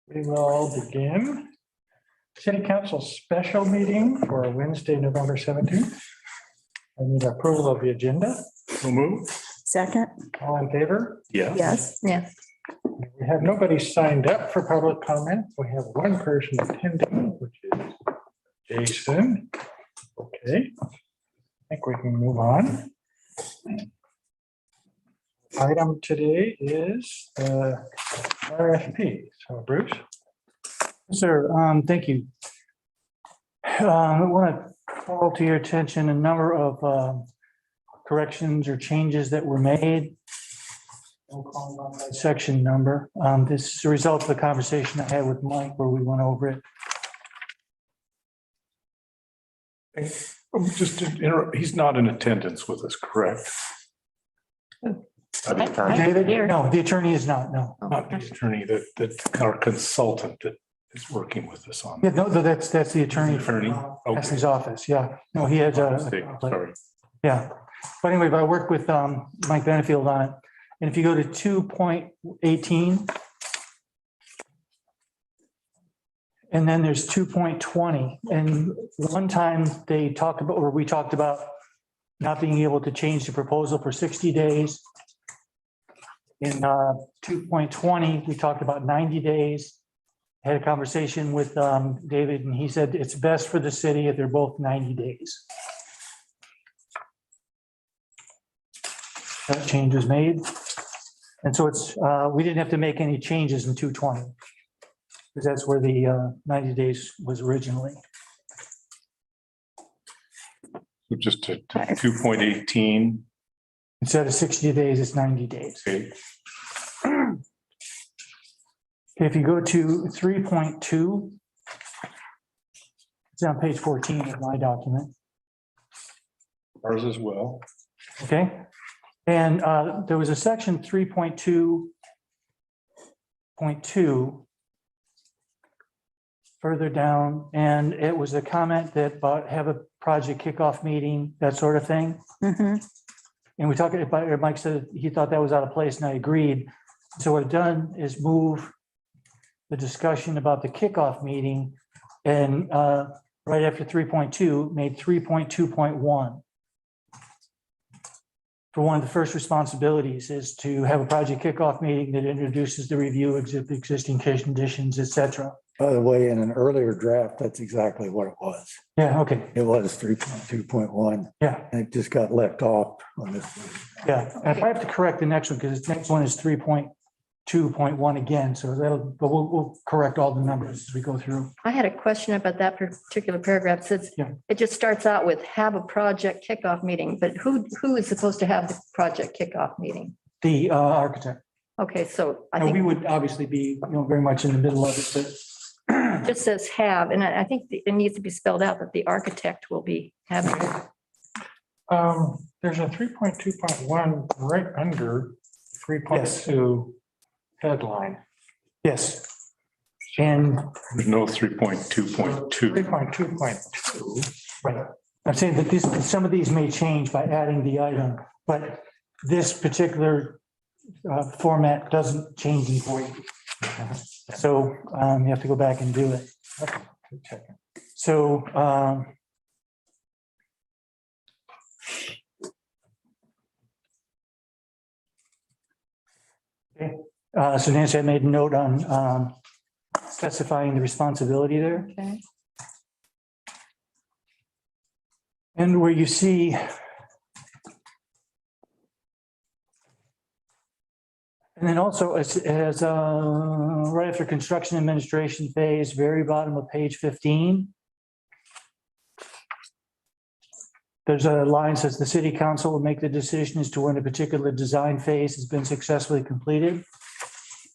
We will begin City Council special meeting for Wednesday, November 17th. I need approval of the agenda. We'll move. Second, All in favor? Yeah. yes. Yeah, We have nobody signed up for public comment. We have one person attending, which is Jason. Okay. I think we can move on. Item today is RFP. So Bruce? Sir, thank you. I want to call to your attention a number of corrections or changes that were made. Don't call them by section number. This is a result of the conversation I had with Mike where we went over it. Just to interrupt, he's not in attendance with us, correct? David? No, the attorney is not, no. Not the attorney, that our consultant that is working with us on. Yeah, no, that's the attorney. Attorney? Okay. That's office, yeah. No, he had Mistake, a. Sorry. Yeah, but anyway, but I worked with Mike Benefield on it. And if you go to 2.18. And then there's 2.20. And one time they talked about, or we talked about not being able to change the proposal for 60 days. In 2.20, we talked about 90 days. Had a conversation with David and he said it's best for the city if they're both 90 days. That change was made. And so it's, we didn't have to make any changes in 220. Because that's where the 90 days was originally. So just to 2.18. Instead of 60 days, it's 90 days. Okay. If you go to 3.2, it's on page 14 of my document. Ours as well. Okay, and there was a section 3.2.2 further down, and it was a comment that about have a project kickoff meeting, that sort of thing. Mhm. And we talked about, Mike said he thought that was out of place, and I agreed. So what I've done is move the discussion about the kickoff meeting, and right after 3.2, made 3.2.1. For one of the first responsibilities is to have a project kickoff meeting that introduces the review of existing conditions, et cetera. By the way, in an earlier draft, that's exactly what it was. Yeah, okay, It was 3.2.1, yeah, and it just got left off on this. yeah. And if I have to correct the next one, because the next one is 3.2.1 again, so that'll, but we'll correct all the numbers as we go through. I had a question about that particular paragraph. It says, Yeah. it just starts out with have a project kickoff meeting, but who is supposed to have the project kickoff meeting? The architect, Okay, so I and we think would obviously be, very much in the middle of it, but it just says have, and I think it needs to be spelled out that the architect will be having. There's a 3.2.1 right under 3.2 headline. yes. And There's no 3.2.2. 3.2.2. right, I'm saying that some of these may change by adding the item, but this particular format doesn't change them for you. So you have to go back and do it. So okay. So Nancy, I made a note on specifying the responsibility there. Okay. And where you see and then also it has right after construction administration phase, very bottom of page 15. There's a line that says the city council will make the decision as to when a particular design phase has been successfully completed.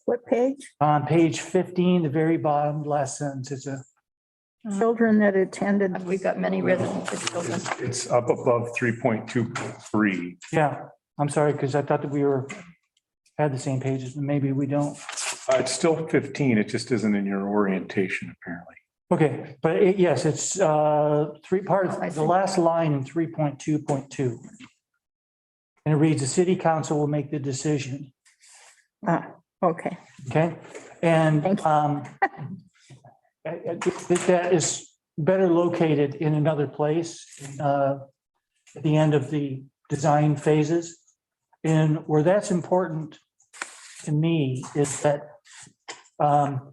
What page? On page 15, the very bottom last sentence, it's a, Children that attended. We've got many residents with children. It's up above 3.2.3. yeah, I'm sorry, because I thought that we had the same pages, but maybe we don't. It's still 15. It just isn't in your orientation, apparently. Okay, but yes, it's part of the last line in 3.2.2. And it reads, the city council will make the decision. Okay. Okay, And Thank you. that is better located in another place at the end of the design phases. And where that's important to me is that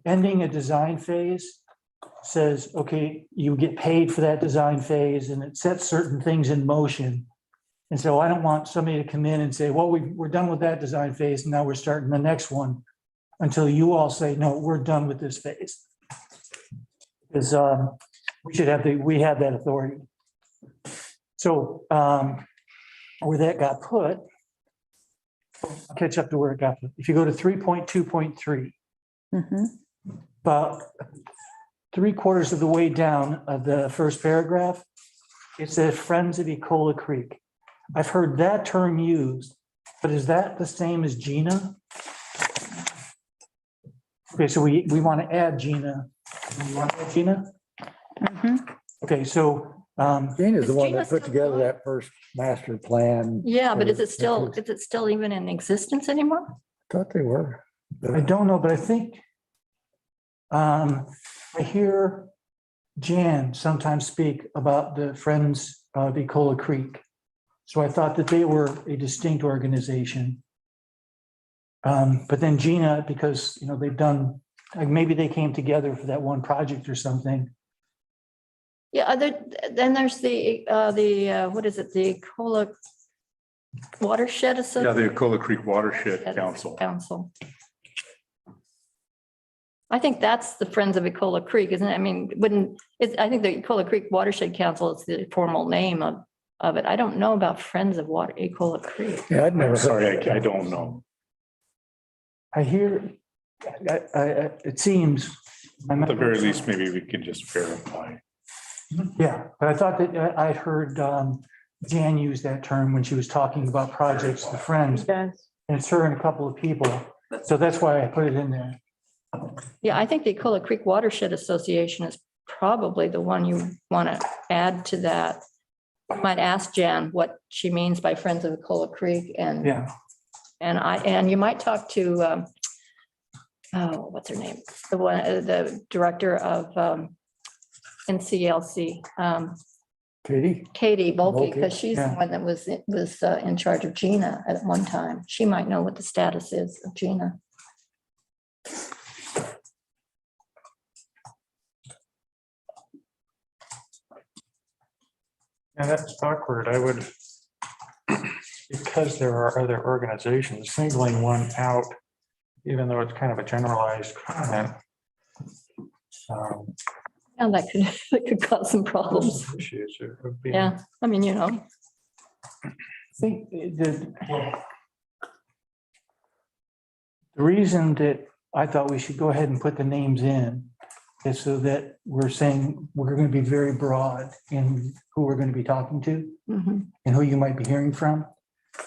ending a design phase says, okay, you get paid for that design phase and it sets certain things in motion. And so I don't want somebody to come in and say, well, we're done with that design phase, and now we're starting the next one, until you all say, no, we're done with this phase. Because we have that authority. So where that got put, I'll catch up to where it got put. If you go to 3.2.3, Mhm. about 3/4 of the way down of the first paragraph, it says Friends of Ecola Creek. I've heard that term used, but is that the same as Gina? Okay, so we want to add Gina. We want to add Gina? Mhm. Okay, so, Gina's the Is one Gina that put still together alive? that first master plan. Yeah, but is for- it still even in existence anymore? Thought they were. I don't know, but I think I hear Jan sometimes speak about the Friends of Ecola Creek. So I thought that they were a distinct organization. But then Gina, because, you know, they've done, like, maybe they came together for that one project or something. Yeah, then there's what is it, the Ecola Watershed Yeah, Association? the Ecola Creek Watershed Council. Council. I think that's the Friends of Ecola Creek, isn't it? I mean, I think the Ecola Creek Watershed Council is the formal name of it. I don't know about Friends of Ecola Creek. Yeah, I'd never. heard Sorry, of I that. don't know. I hear, it seems. At the very least, maybe we could just verify. Yeah, but I thought that I'd heard Jan use that term when she was talking about projects, the Friends, Does. and it's her and a couple of people. So that's why I put it in there. Yeah, I think the Ecola Creek Watershed Association is probably the one you want to add to that. Might ask Jan what she means by Friends of Ecola Creek and Yeah, and you might talk to, what's her name? The director of NCLC, Katie? Katie Volke, Volke, because she's the yeah. one that was in charge of Gina at one time. She might know what the status is of Gina. And that's awkward. I would, because there are other organizations, singling one out, even though it's kind of a generalized comment. And that could cause some problems. Issues. It would be- Yeah, I mean, you know, I think the reason that I thought we should go ahead and put the names in is so that we're saying we're going to be very broad in who we're going to be talking to mhm. and who you might be hearing from.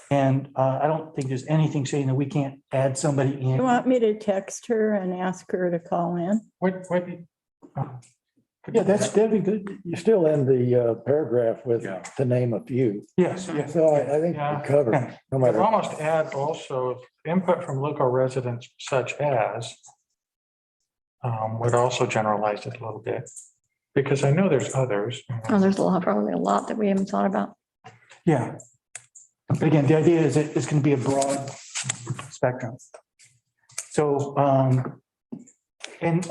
And I don't think there's anything saying that we can't add somebody You in. want me to text her and ask her to call in? What? Yeah, that'd be good. You're still in the paragraph with Yeah. to name a few. Yes, yes. So I think Yeah. we covered, Yeah. no I'd matter. almost add also input from local residents such as would also generalize it a little bit, because I know there's others. Oh, there's probably a lot that we haven't thought about. Yeah. But again, the idea is that it's going to be a broad spectrum. So, and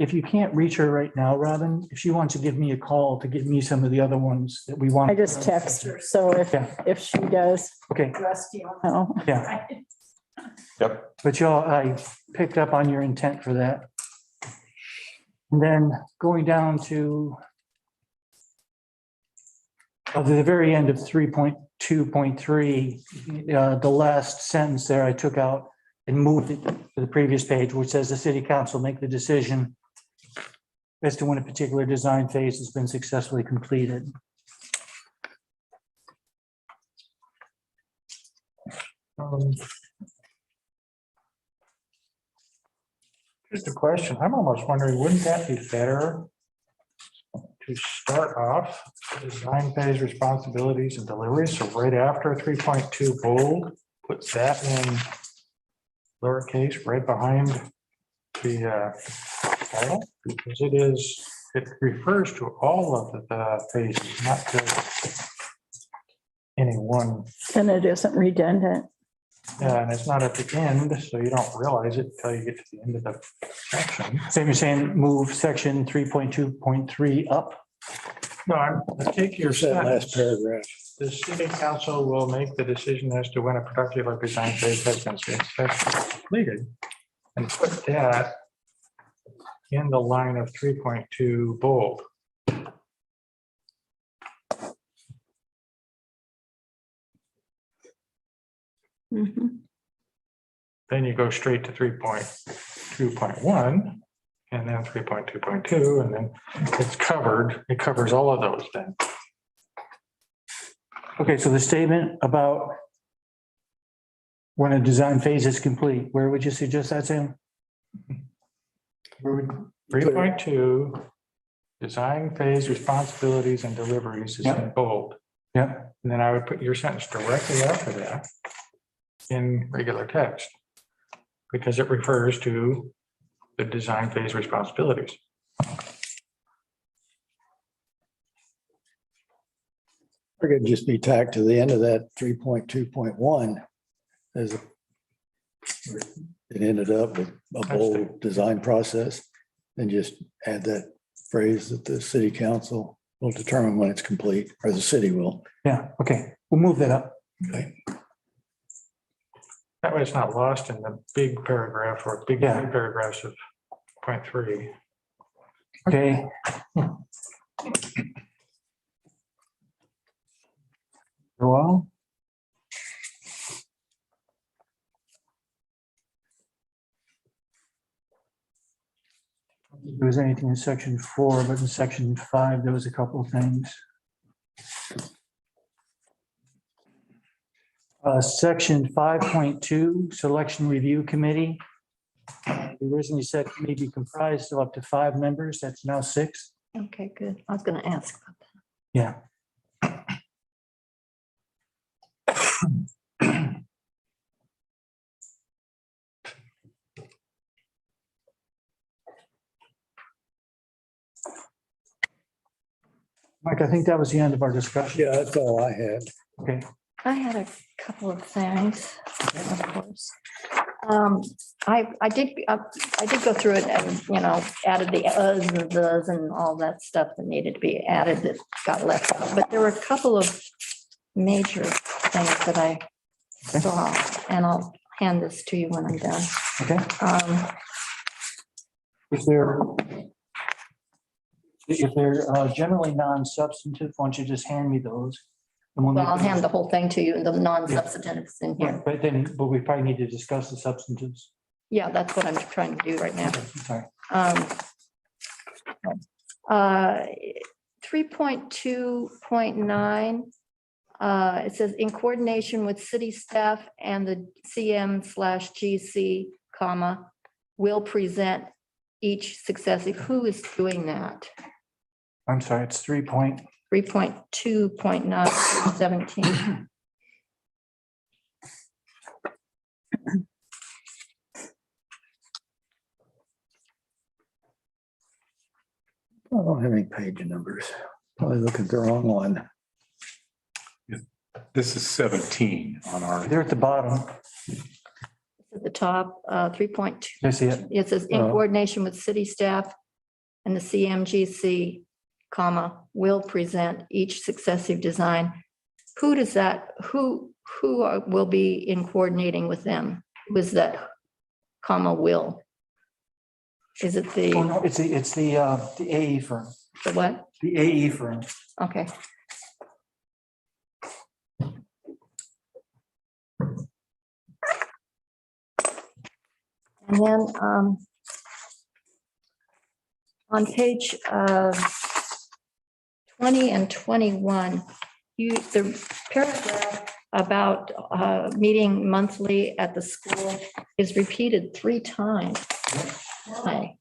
if you can't reach her right now, Robin, if she wants to give me a call to give me some of the other ones that we want. I just text her, so Yeah, if she does, okay, rest you'll know. yeah. Yep. But I picked up on your intent for that. And then going down to the very end of 3.2.3, the last sentence there I took out and moved it to the previous page, which says the city council make the decision as to when a particular design phase has been successfully completed. Here's the question. I'm almost wondering, wouldn't that be better to start off the design phase responsibilities and deliveries? So right after 3.2 bold, put that in lowercase right behind the title, because it refers to all of the phases, not just any one. And it isn't redundant. Yeah, and it's not at the end, so you don't realize it until you get to the end of the section. So you're saying move section 3.2.3 up? No, take your Here's that last sentence. paragraph. The city council will make the decision as to when a particular design phase has been successfully completed. And put that in the line of 3.2 bold. Mhm. Then you go straight to 3.2.1 and then 3.2.2, and then it's covered. It covers all of those then. Okay, so the statement about when a design phase is complete, where would you suggest that's in? Where would 3.2, design phase responsibilities and deliveries is in bold. Yeah, And then I would put your sentence directly after that in regular text, because it refers to the design phase responsibilities. Or it could just be tacked to the end of that 3.2.1 as it ended up with a bold design process. And just add that phrase that the city council will determine when it's complete, or the city will. yeah, okay, we'll move that up. Okay. That way it's not lost in the big paragraph or big Yeah. paragraphs of 0.3. Okay. Well. There was anything in section 4, but in section 5, there was a couple of things. Section 5.2, selection review committee. We originally said may be comprised of up to 5 members. That's now 6. Okay, good. I was gonna ask about that. Yeah. Mike, I think that was the end of our discussion. Yeah, that's all I had. Okay. I had a couple of things, of course. I did go through it and, added the uhs and thes and all that stuff that needed to be added that got left out. But there were a couple of major things that I saw, and I'll hand this to you when I'm done. Okay. If they're generally non-substantive, why don't you just hand me those? And we'll Well, I'll make- hand the whole thing to you, the non-substantives in here. But we probably need to discuss the substantives. Yeah, that's what I'm trying to do right now. Sorry. 3.2.9, it says in coordination with city staff and the CM/GC, comma, will present each successive. Who is doing that? I'm sorry, it's 3.2.917. I don't have any page numbers. Probably looking at the wrong one. This is 17 on our, They're at the bottom. At the top, 3.2. I see it. It says in Oh. coordination with city staff and the CMGC, comma, will present each successive design. Who does that, who will be in coordinating with them? Who is that, comma, will? Is it Oh, the no, it's the AE firm, what? the AE firm. Okay. And then on page 20 and 21, the paragraph about meeting monthly at the school is repeated 3 times. Why?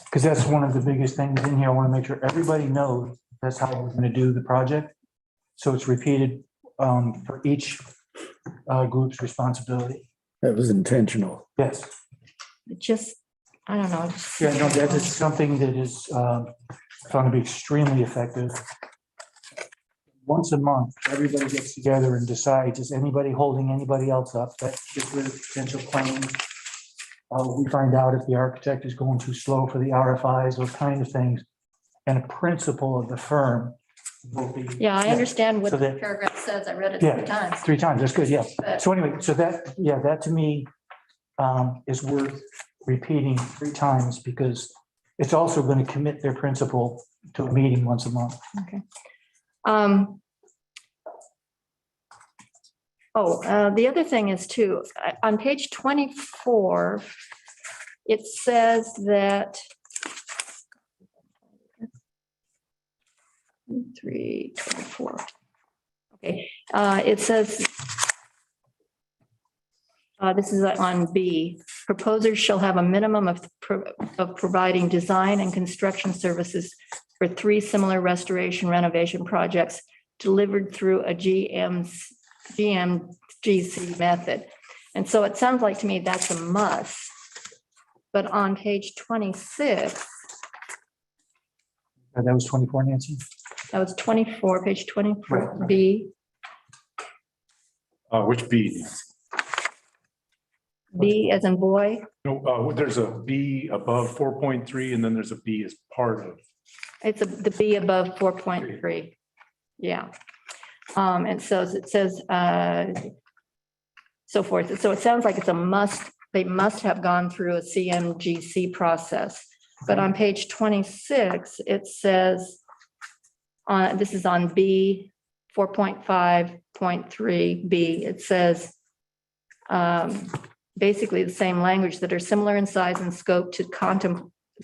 Because that's one of the biggest things in here. I want to make sure everybody knows that's how we're going to do the project. So it's repeated for each group's responsibility. That was intentional. Yes. It just I don't know. just- Yeah, no, that is something that is found to be extremely effective. Once a month, everybody gets together and decides, is anybody holding anybody else up? That gets rid of potential claims. We find out if the architect is going too slow for the RFIs, those kind of things. And a principal of the firm will be. Yeah, I understand what So the that- paragraph says. I read it Yeah. 3 times. 3 times, that's good, yeah. But- So anyway, so that, yeah, that to me is worth repeating 3 times because it's also going to commit their principal to a meeting once a month. The other thing is too, on page 24, it says that 3:24. Okay, it says, this is on B, proposers shall have a minimum of providing design and construction services for 3 similar restoration renovation projects delivered through a GMGC method. And so it sounds like to me that's a must. But on page 26, That was 24, Nancy? that was 24, page 24, B, Which B? B as in boy, No, there's a B above 4.3 and then there's a B as part of. it's the B above 4.3. Yeah. And so it says, so forth. So it sounds like it's a must, they must have gone through a CMGC process. But on page 26, it says, this is on B 4.5.3 B, it says, basically the same language that are similar in size and scope to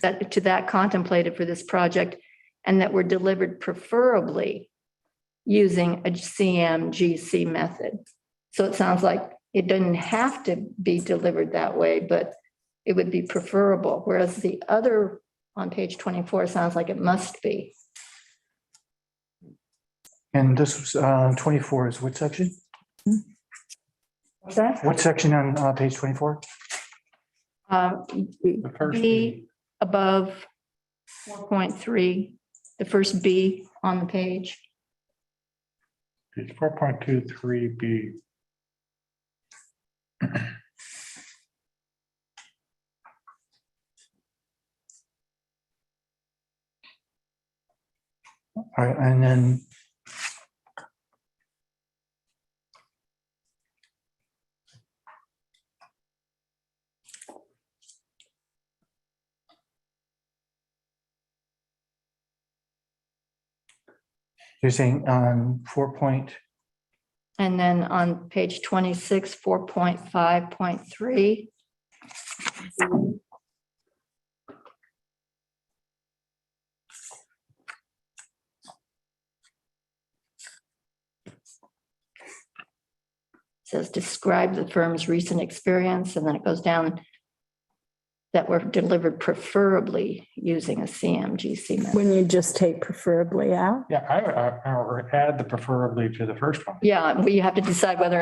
that contemplated for this project and that were delivered preferably using a CMGC method. So it sounds like it doesn't have to be delivered that way, but it would be preferable, whereas the other on page 24 sounds like it must be. And this was 24 is what section? What's that? What section on page 24? The first B above 4.3, the first B on the page. It's 4.23B. All right, and then you're saying on 4 point, And then on page 26, 4.5.3. Says describe the firm's recent experience, and then it goes down that were delivered preferably using a CMGC method. When you just take preferably out. Yeah, I would add the preferably to the first one. Yeah, we have to decide whether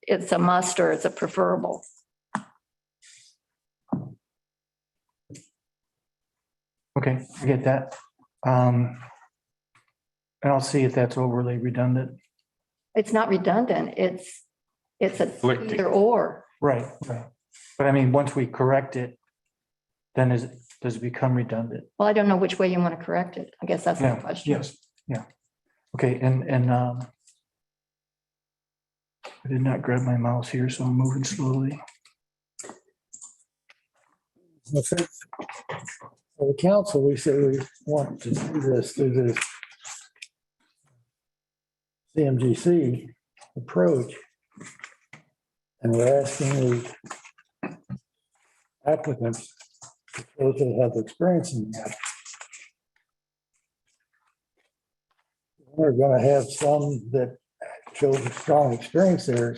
it's a must or it's a preferable. okay, I get that. And I'll see if that's overly redundant. It's not redundant, it's a Conflicting. either or. Right, right. But I mean, once we correct it, then does it become redundant? Well, I don't know which way you want to correct it. I guess that's the Yeah, question. yes, yeah. Okay, and I did not grab my mouse here, so I'm moving slowly. For the council, we say we want to do this through this CMGC approach. And we're asking the applicants, those that have experience in that. We're gonna have some that show strong experience there,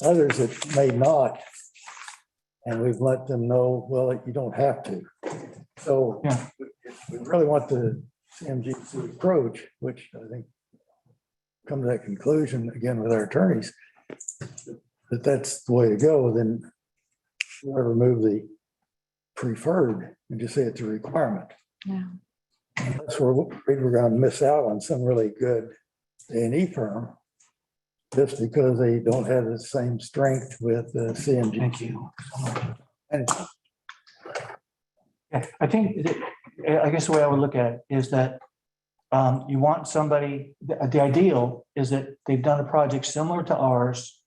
others that may not. And we've let them know, well, you don't have to. So Yeah. we really want the CMGC approach, which I think come to that conclusion again with our attorneys, that that's the way to go, then we'll remove the preferred and just say it's a requirement. Yeah. That's where we're gonna miss out on some really good A&E firm just because they don't have the same strength with the CMG. Thank you. And Yeah, I think, I guess the way I would look at it is that you want somebody, the ideal is that they've done a project similar to ours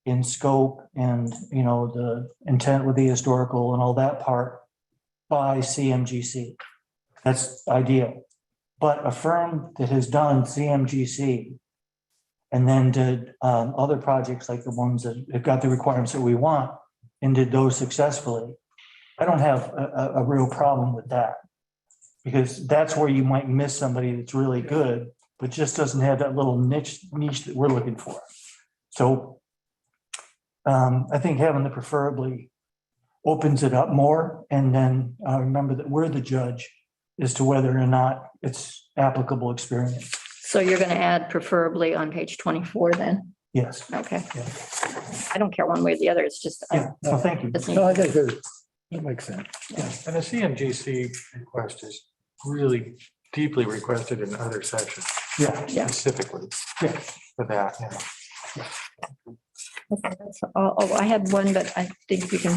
in scope and, you know, the intent with the historical and all that part by CMGC. That's ideal. But a firm that has done CMGC and then did other projects like the ones that have got the requirements that we want and did those successfully, I don't have a real problem with that. Because that's where you might miss somebody that's really good, but just doesn't have that little niche that we're looking for. So I think having the preferably opens it up more. And then remember that we're the judge as to whether or not it's applicable experience. So you're going to add preferably on page 24 then? Yes. Okay. Yeah. I don't care one way or the other. It's just. Yeah. So thank you. Just no, I need- think that makes sense. And the CMGC request is really deeply requested in other sections Yeah. Yeah. specifically Yeah. for that, you know. Okay, that's all. Oh, I had one, but I think we can.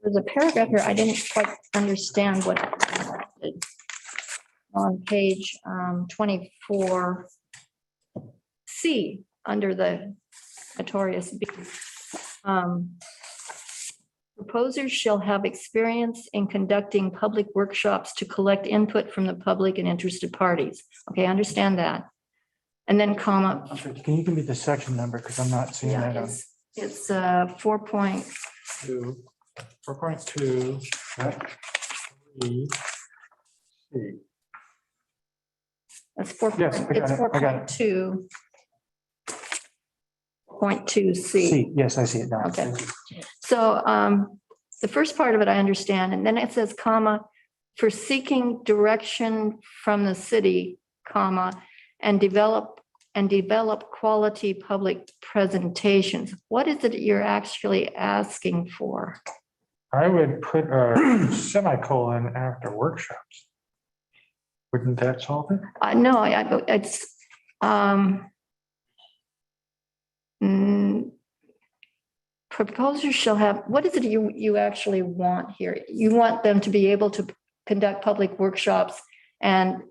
There's a paragraph here. I didn't quite understand what on page 24 C under the notorious B. Proposers shall have experience in conducting public workshops to collect input from the public and interested parties. Okay, I understand that. And then comma, Can you give me the section number? Because I'm not seeing yeah, that. it's 4.2. 4.2. That's 4. Yes, I got It's it, I got it. 4.2. 0.2C. See, yes, I see it now. Okay. So the first part of it I understand, and then it says comma, for seeking direction from the city, comma, and develop quality public presentations. What is it you're actually asking for? I would put a semicolon after workshops. Wouldn't that solve it? No, it's proposers shall have, what is it you actually want here? You want them to be able to conduct public workshops and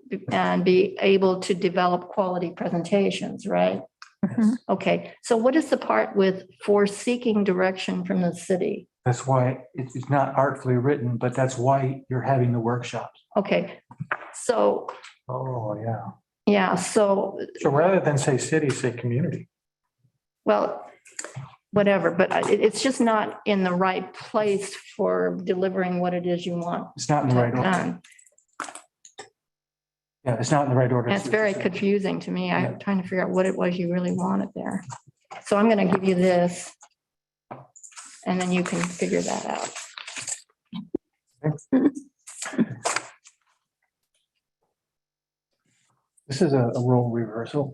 be able to develop quality presentations, right? Mhm. Okay, so what is the part with for seeking direction from the city? That's why it's not artfully written, but that's why you're having the workshops. Okay, so, Oh, yeah. yeah, so, So rather than say city, say community. well, whatever, but it's just not in the right place for delivering what it is you want It's not in the right order. done. Yeah, it's not in the right order. And it's very confusing to me. I'm trying to figure out what it was you really wanted there. So I'm going to give you this. And then you can figure that out. This is a role reversal.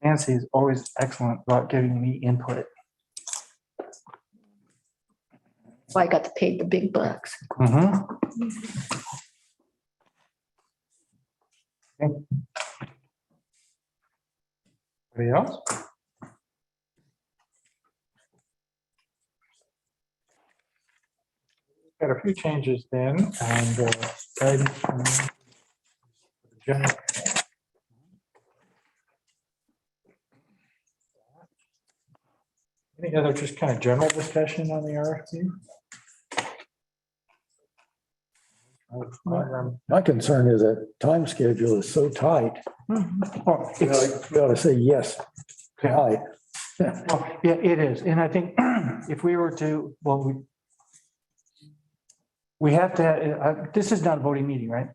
Nancy is always excellent about giving me input. So I got to pay the big bucks. Mhm. Anybody else? Got a few changes then, and guidance from the general. Any other just kind of general discussion on the RFP? My concern is that time schedule is so tight. Oh, You it's- ought to say yes tonight. oh, yeah, it is. And I think if we were to, well, we have to, this is not a voting meeting, right?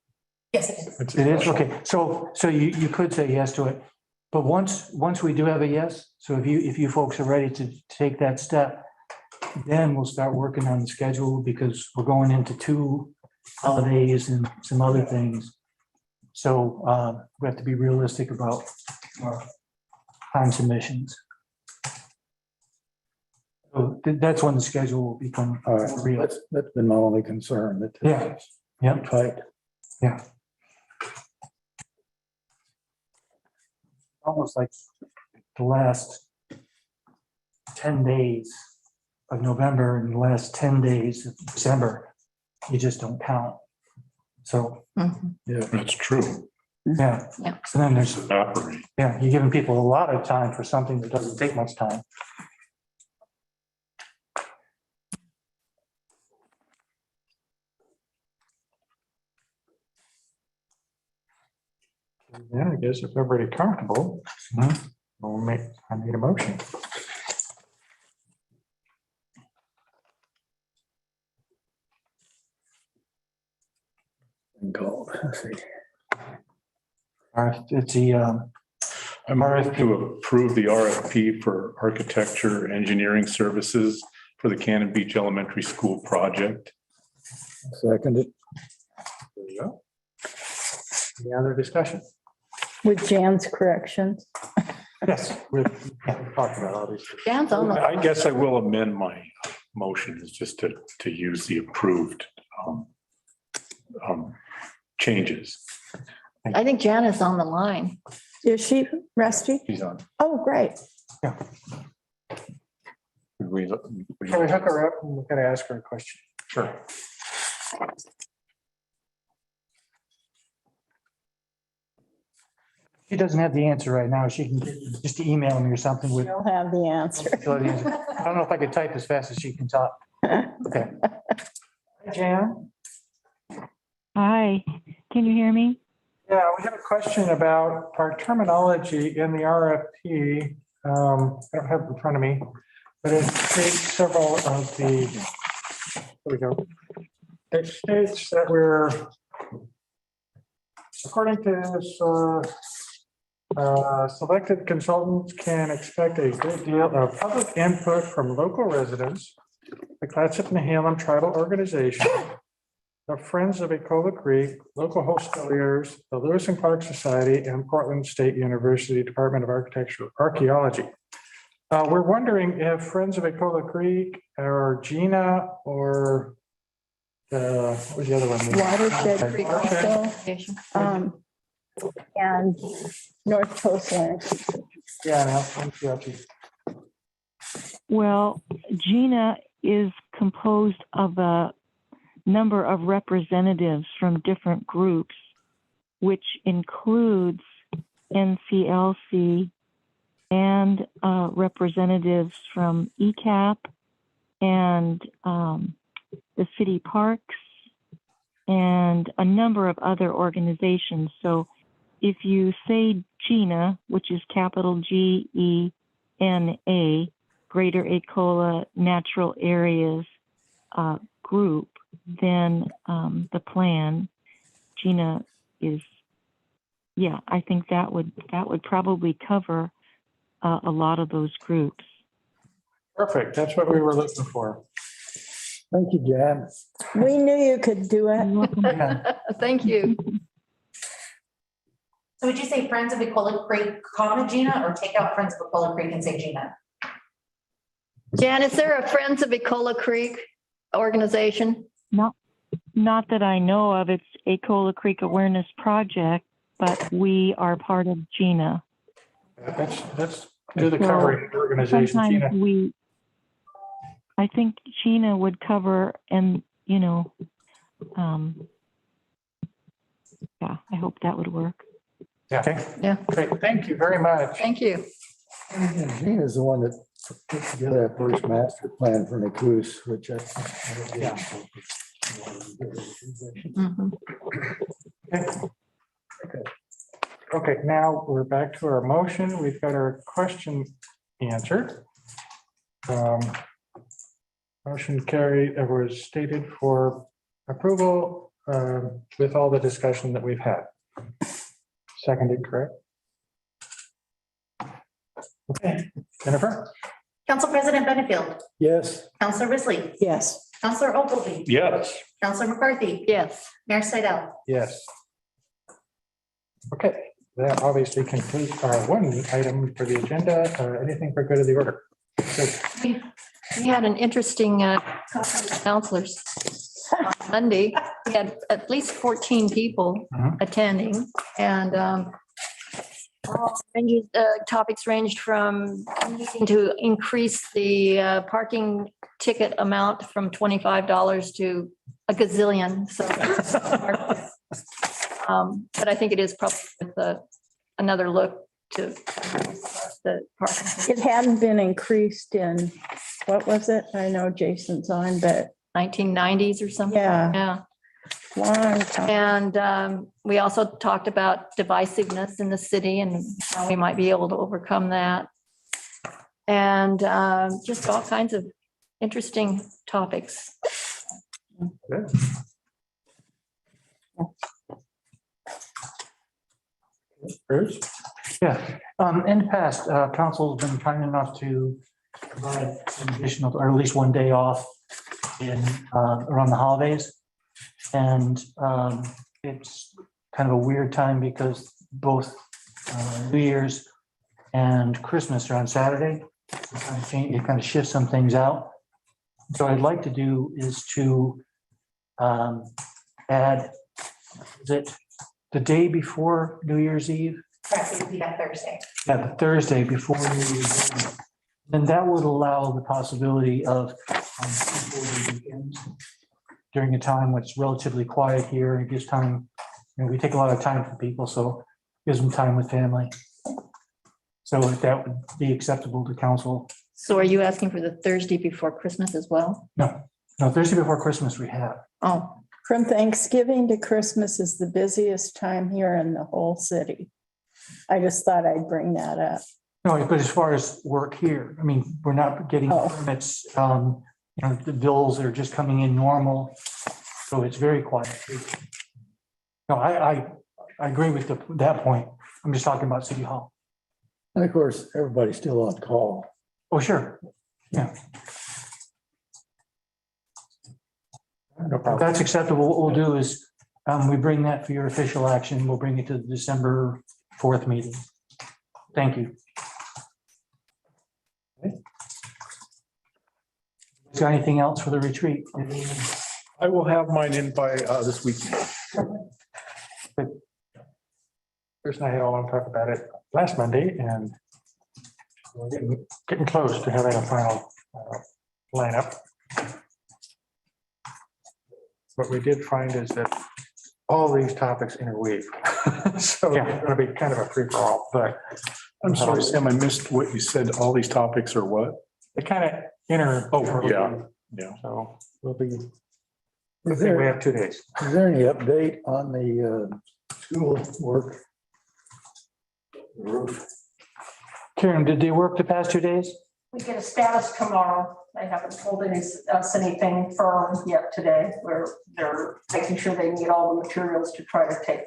Yes, it is. It is, okay, so you could say yes to it, but once we do have a yes, so if you folks are ready to take that step, then we'll start working on the schedule, because we're going into 2 holidays and some other things. So we have to be realistic about time submissions. So that's when the schedule will become All right, real. that's been my only concern, that. Yeah. Yeah. Tight. Almost like the last 10 days of November and the last 10 days of December, you just don't count. So, Mhm. That's true. yeah. Yeah. So then there's, Evaporate. yeah, you're giving people a lot of time for something that doesn't take much time. Yeah, I guess if everybody comfortable, I need a motion. Been called. Let's see. It's the, I move to approve the RFP for architecture engineering services for the Cannon Beach Elementary School project. Seconded. There you go. Any other discussion? With Jan's corrections. Yes, we've talked about all these. Dan's on the, I guess I will amend my motion is just to use the approved changes. I think Jan is on the line. Is she, Rusty? He's on. Oh, great. We- Can we hook her up and we're gonna ask her a question? Sure. she doesn't have the answer right now. She can just email me or something with. She'll have the answer. I don't know if I could type as fast as she can talk. Okay. Jan? Hi, can you hear me? Yeah, we have a question about our terminology in the RFP. I don't have it in front of me, but it states several of the, here we go. It states that we're, according to this, selected consultants can expect a great deal of public input from local residents, the Clatsop Nehalem Tribal Organization, the Friends of Ecola Creek, local hosteliers, the Lewis and Clark Society, and Portland State University Department of Architecture, Archaeology. We're wondering if Friends of Ecola Creek or GINA or what was the other one? Watershed Creek Watershed. also, and North Coast Land. Yeah, no, MCLG. Well, GINA is composed of a number of representatives from different groups, which includes NCLC and representatives from ECAP and the city parks and a number of other organizations. So if you say GINA, which is capital GENA, Greater Ecola Natural Areas Group, then the plan, GINA is, yeah, I think that would probably cover a lot of those groups. Perfect. That's what we were looking for. Thank you, Jan. We knew you could do You're it. welcome. Yeah. Thank you. So would you say Friends of Ecola Creek, comma Gina, or take out Friends of Ecola Creek and say Gina? Jan, is there a Friends of Ecola Creek organization? Not that I know of. It's Ecola Creek Awareness Project, but we are part of GINA. Let's do the covering organization. Gina. Sometimes I think GINA would cover, and yeah, I hope that would work. Yeah. Okay. Yeah. Great. Thank you very much. Thank you. Gina's the one that put together that first master plan for Nacoos, which I. Yeah. Mhm. Okay, now we're back to our motion. We've got our question answered. Motion carried, it was stated for approval with all the discussion that we've had. Seconded, correct? Okay, Jennifer? Council President Benefield, Yes, Councilor Risley, Yes. Councilor Ogilvy, Yes. Councilor McCarthy, Yes. Mayor Slidell. Yes. Okay, That obviously concludes our one item for the agenda. Anything for good of the order? So, We had an interesting conference of counselors on Monday. We had at least 14 people Mhm. attending and topics ranged from needing to increase the parking ticket amount from $25 to a gazillion. So, but I think it is probably with another look to the parking. It hadn't been increased in, what was it? I know Jason's on, but 1990s or something. yeah, Yeah. long time. And we also talked about divisiveness in the city and how we might be able to overcome that. And just all kinds of interesting topics. good. Bruce? Yeah, in the past, council's been kind enough to provide some additional, or at least one day off in, around the holidays. And it's kind of a weird time because both New Year's and Christmas are on Saturday. It kind of shifts some things out. So what I'd like to do is to add, is it the day before New Year's Eve? Correct, it would be that Thursday. Yeah, the Thursday before New Year's Eve. Then that would allow the possibility of people the weekends during a time when it's relatively quiet here. It gives time, we take a lot of time for people, so it gives them time with family. So if that would be acceptable to council. So are you asking for the Thursday before Christmas as well? No, Thursday before Christmas we have. Oh, From Thanksgiving to Christmas is the busiest time here in the whole city. I just thought I'd bring that up. No, but as far as work here, I mean, we're not getting Oh. permits. The bills are just coming in normal, so it's very quiet. No, I agree with that point. I'm just talking about City Hall. And of course, everybody's still on call. Oh, sure. Yeah, No if problem. that's acceptable. What we'll do is we bring that for your official action. We'll bring it to the December 4th meeting. Thank you. Got anything else for the retreat? I will have mine in by this weekend. Bruce and I had all want to talk about it last Monday, and we're getting close to having a final lineup. What we did find is that all these topics interweave. So Yeah. it's going to be kind of a free-for-all, but I'm sorry, Sam, I missed what you said. All these topics are what? it kind of inter. Oh, yeah. Yeah. So we'll be, I Is think we there, have 2 days. is there any update on the school work? Roof. Karen, did they work the past 2 days? We get a status tomorrow. They haven't told us anything firm yet today, where they're making sure they need all the materials to try to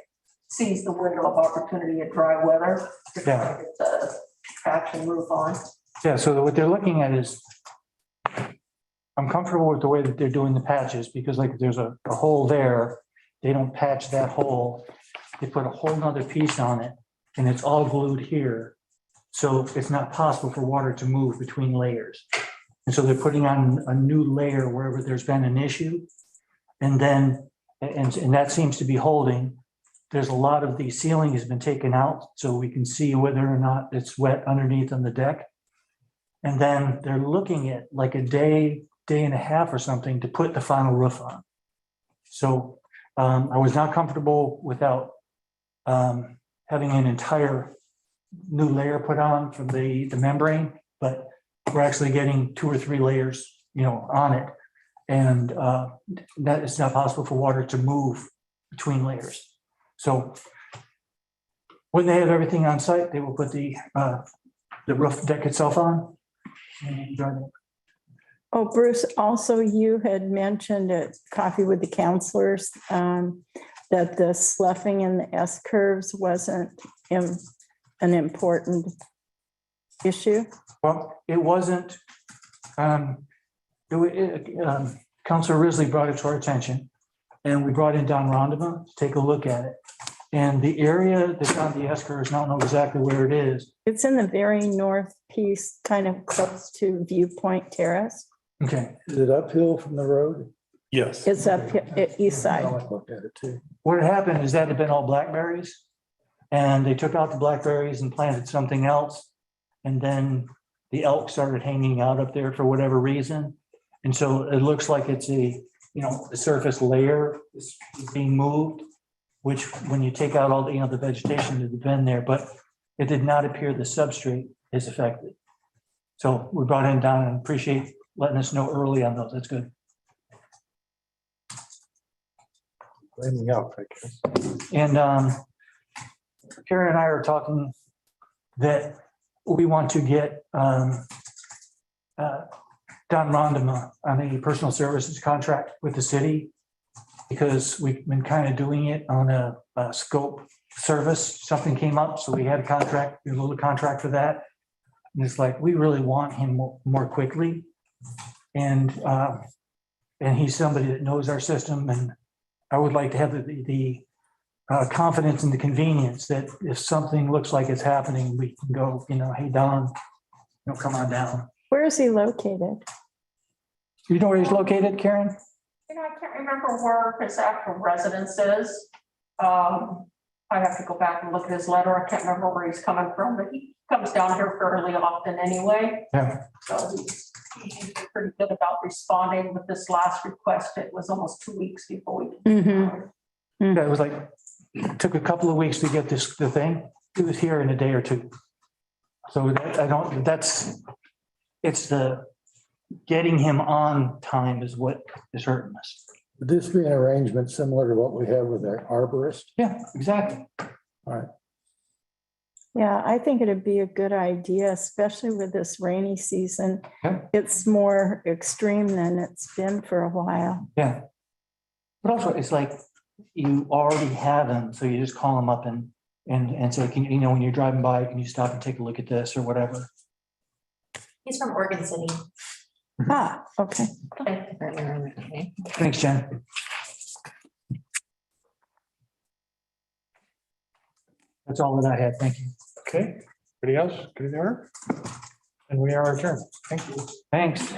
seize the window of opportunity at dry weather. To try to get the traction roof on. Yeah, so what they're looking at is, I'm comfortable with the way that they're doing the patches, because like if there's a hole there, they don't patch that hole. They put a whole nother piece on it and it's all glued here. So it's not possible for water to move between layers. And so they're putting on a new layer wherever there's been an issue. And then, and that seems to be holding. There's a lot of the ceiling has been taken out so we can see whether or not it's wet underneath on the deck. And then they're looking at like a day and a half or something to put the final roof on. So I was not comfortable without having an entire new layer put on from the membrane, but we're actually getting 2 or 3 layers, on it. And that it's not possible for water to move between layers. So when they have everything on site, they will put the roof deck itself on. And join it. Oh, Bruce, also you had mentioned at Coffee with the Counselors that the sloughing in the S curves wasn't an important issue. Well, it wasn't, Councilor Risley brought it to our attention, and we brought in Don Rondema to take a look at it. And the area that's on the S curves, I don't know exactly where it is. It's in the very north piece, kind of close to Viewpoint Terrace. Okay, Is it uphill from the road? Yes. It's up east side. I looked at it too. what had happened is that had been all blackberries. And they took out the blackberries and planted something else. And then the elk started hanging out up there for whatever reason. And so it looks like it's the surface layer is being moved, which when you take out all the vegetation that had been there, but it did not appear the substrate is affected. So we brought him down and appreciate letting us know early on those. That's good. Blame me up, I guess. And Karen and I are talking that we want to get Don Rondema on a personal services contract with the city, because we've been kind of doing it on a scope service. Something came up, so we had a little contract for that. And it's like, we really want him more quickly. And he's somebody that knows our system, and I would like to have the confidence and the convenience that if something looks like it's happening, we can go, hey, Don, come on down. Where is he located? You know where he's located, Karen? I can't remember where his actual residence is. I have to go back and look at his letter. I can't remember where he's coming from, but he comes down here fairly often anyway. Yeah. So he's pretty good about responding with this last request. It was almost 2 weeks before we. Mhm. Yeah, it was like, it took a couple of weeks to get the thing. It was here in a day or two. So it's the getting him on time is what is hurting us. Would this be an arrangement similar to what we have with our arborist? Yeah, exactly. Yeah, I think it'd be a good idea, especially with this rainy season. Yeah. It's more extreme than it's been for a while. Yeah. But also, it's like you already have him, so you just call him up and say, can when you're driving by, can you stop and take a look at this or whatever? He's from Oregon City. Ah, okay. Thanks, Jen. That's all that I had. Thank you. Okay, anybody else? Good there? And we are adjourned. Thank you. Thanks.